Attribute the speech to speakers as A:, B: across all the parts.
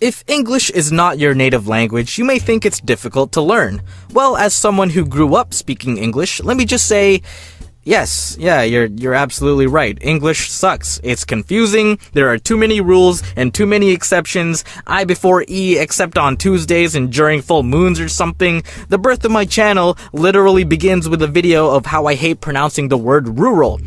A: If English is not your native language, you may think it's difficult to learn. Well, as someone who grew up speaking English, let me just say, yes, you're absolutely right. English sucks. It's confusing, there are too many rules and too many exceptions. I before E except on Tuesdays and during full moons or something. The birth of my channel literally begins with a video of how I hate pronouncing the word rural.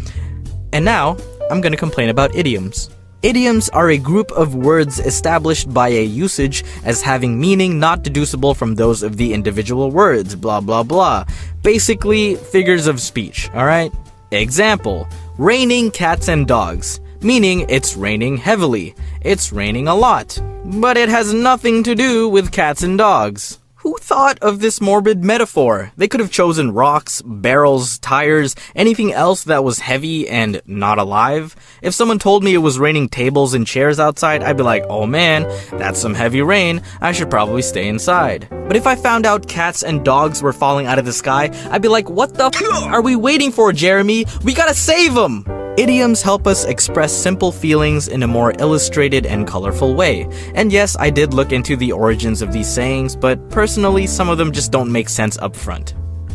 A: And now, I'm gonna complain about idioms. Idioms are a group of words established by a usage as having meaning not deducible from those of the individual words, blah blah blah. Basically, figures of speech, alright? Example, raining cats and dogs, meaning it's raining heavily, it's raining a lot, but it has nothing to do with cats and dogs. Who thought of this morbid metaphor? They could have chosen rocks, barrels, tires, anything else that was heavy and not alive. If someone told me it was raining tables and chairs outside, I'd be like, oh man, that's some heavy rain, I should probably stay inside. But if I found out cats and dogs were falling out of the sky, I'd be like, what the f are we waiting for, Jeremy? We gotta save them! Idioms help us express simple feelings in a more illustrated and colorful way. And yes, I did look into the origins of these sayings, but personally, some of them just don't make sense up front.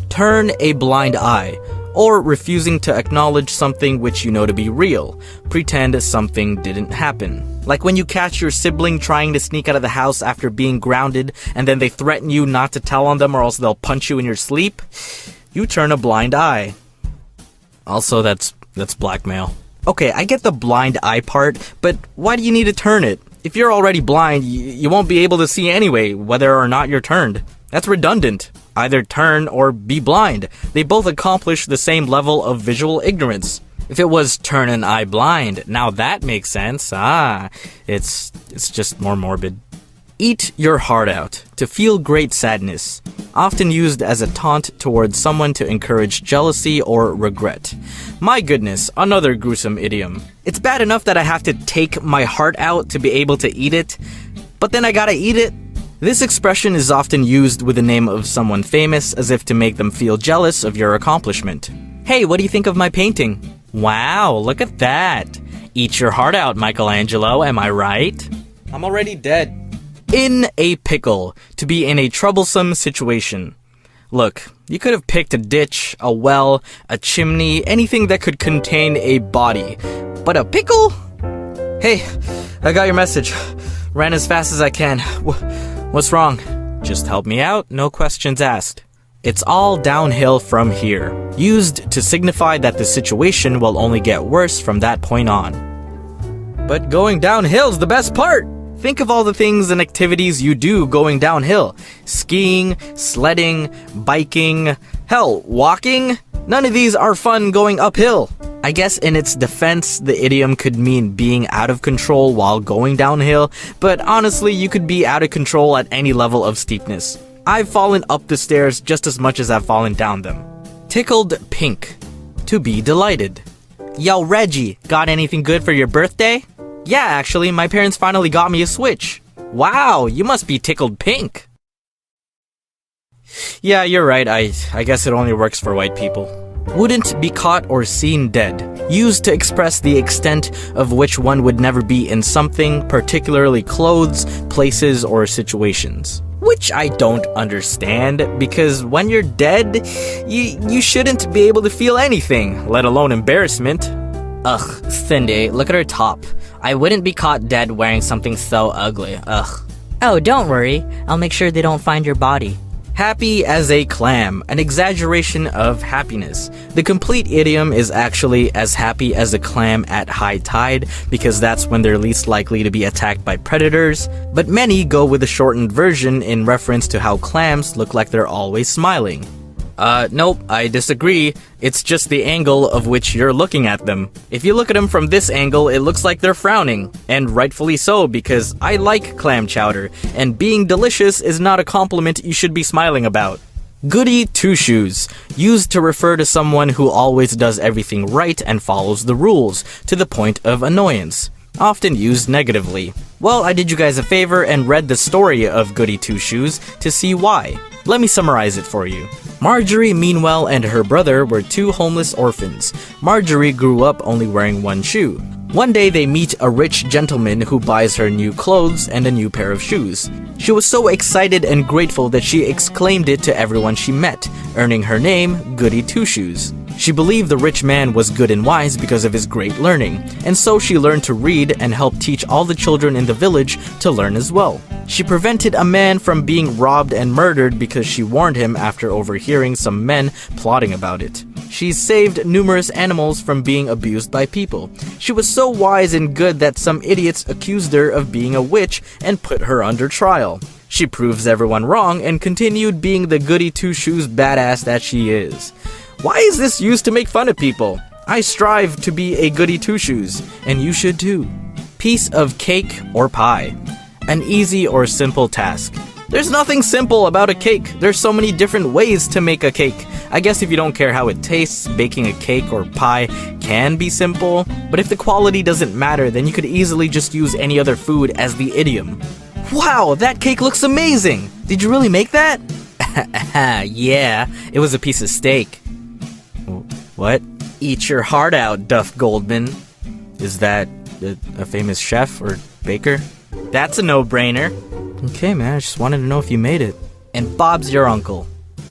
A: Turn a blind eye, or refusing to acknowledge something which you know to be real. Pretend something didn't happen. Like when you catch your sibling trying to sneak out of the house after being grounded, and then they threaten you not to tell on them or else they'll punch you in your sleep. You turn a blind eye. Also, that's blackmail. Okay, I get the blind eye part, but why do you need to turn it? If you're already blind, you won't be able to see anyway, whether or not you're turned. That's redundant. Either turn or be blind. They both accomplish the same level of visual ignorance. If it was turn an eye blind, now that makes sense. It's just more morbid. Eat your heart out, to feel great sadness. Often used as a taunt towards someone to encourage jealousy or regret. My goodness, another gruesome idiom. It's bad enough that I have to take my heart out to be able to eat it, but then I gotta eat it. This expression is often used with the name of someone famous as if to make them feel jealous of your accomplishment. Hey, what do you think of my painting? Wow, look at that. Eat your heart out, Michelangelo, am I right? I'm already dead. In a pickle, to be in a troublesome situation. Look, you could have picked a ditch, a well, a chimney, anything that could contain a body. But a pickle? Hey, I got your message. Ran as fast as I can. What's wrong? Just help me out, no questions asked. It's all downhill from here, used to signify that the situation will only get worse from that point on. But going downhill's the best part! Think of all the things and activities you do going downhill. Skiing, sledding, biking, hell, walking? None of these are fun going uphill. I guess in its defense, the idiom could mean being out of control while going downhill, but honestly, you could be out of control at any level of steepness. I've fallen up the stairs just as much as I've fallen down them. Tickled pink. To be delighted. Yo, Reggie, got anything good for your birthday? Yeah, actually, my parents finally got me a Switch. Wow, you must be tickled pink. Yeah, you're right, I guess it only works for white people. Wouldn't be caught or seen dead. Used to express the extent of which one would never be in something, particularly clothes, places, or situations. Which I don't understand, because when you're dead, you shouldn't be able to feel anything, let alone embarrassment. Ugh, Cindy, look at her top. I wouldn't be caught dead wearing something so ugly, ugh.
B: Oh, don't worry. I'll make sure they don't find your body.
A: Happy as a clam, an exaggeration of happiness. The complete idiom is actually as happy as a clam at high tide, because that's when they're least likely to be attacked by predators, but many go with the shortened version in reference to how clams look like they're always smiling. Nope, I disagree. It's just the angle of which you're looking at them. If you look at them from this angle, it looks like they're frowning. And rightfully so, because I like clam chowder, and being delicious is not a compliment you should be smiling about. Goody two-shoes, used to refer to someone who always does everything right and follows the rules, to the point of annoyance. Often used negatively. Well, I did you guys a favor and read the story of Goody Two-Shoes to see why. Let me summarize it for you. Marjorie Meanwell and her brother were two homeless orphans. Marjorie grew up only wearing one shoe. One day they meet a rich gentleman who buys her new clothes and a new pair of shoes. She was so excited and grateful that she exclaimed it to everyone she met, earning her name Goody Two-Shoes. She believed the rich man was good and wise because of his great learning, and so she learned to read and helped teach all the children in the village to learn as well. She prevented a man from being robbed and murdered because she warned him after overhearing some men plotting about it. She saved numerous animals from being abused by people. She was so wise and good that some idiots accused her of being a witch and put her under trial. She proves everyone wrong and continued being the goody two-shoes badass that she is. Why is this used to make fun of people? I strive to be a goody two-shoes, and you should too. Piece of cake or pie. An easy or simple task. There's nothing simple about a cake. There's so many different ways to make a cake. I guess if you don't care how it tastes, baking a cake or pie can be simple. But if the quality doesn't matter, then you could easily just use any other food as the idiom. Wow, that cake looks amazing! Did you really make that? Yeah, it was a piece of steak. What? Eat your heart out, Duff Goldman. Is that a famous chef or baker? That's a no-brainer. Okay, man, I just wanted to know if you made it. And Bob's your uncle.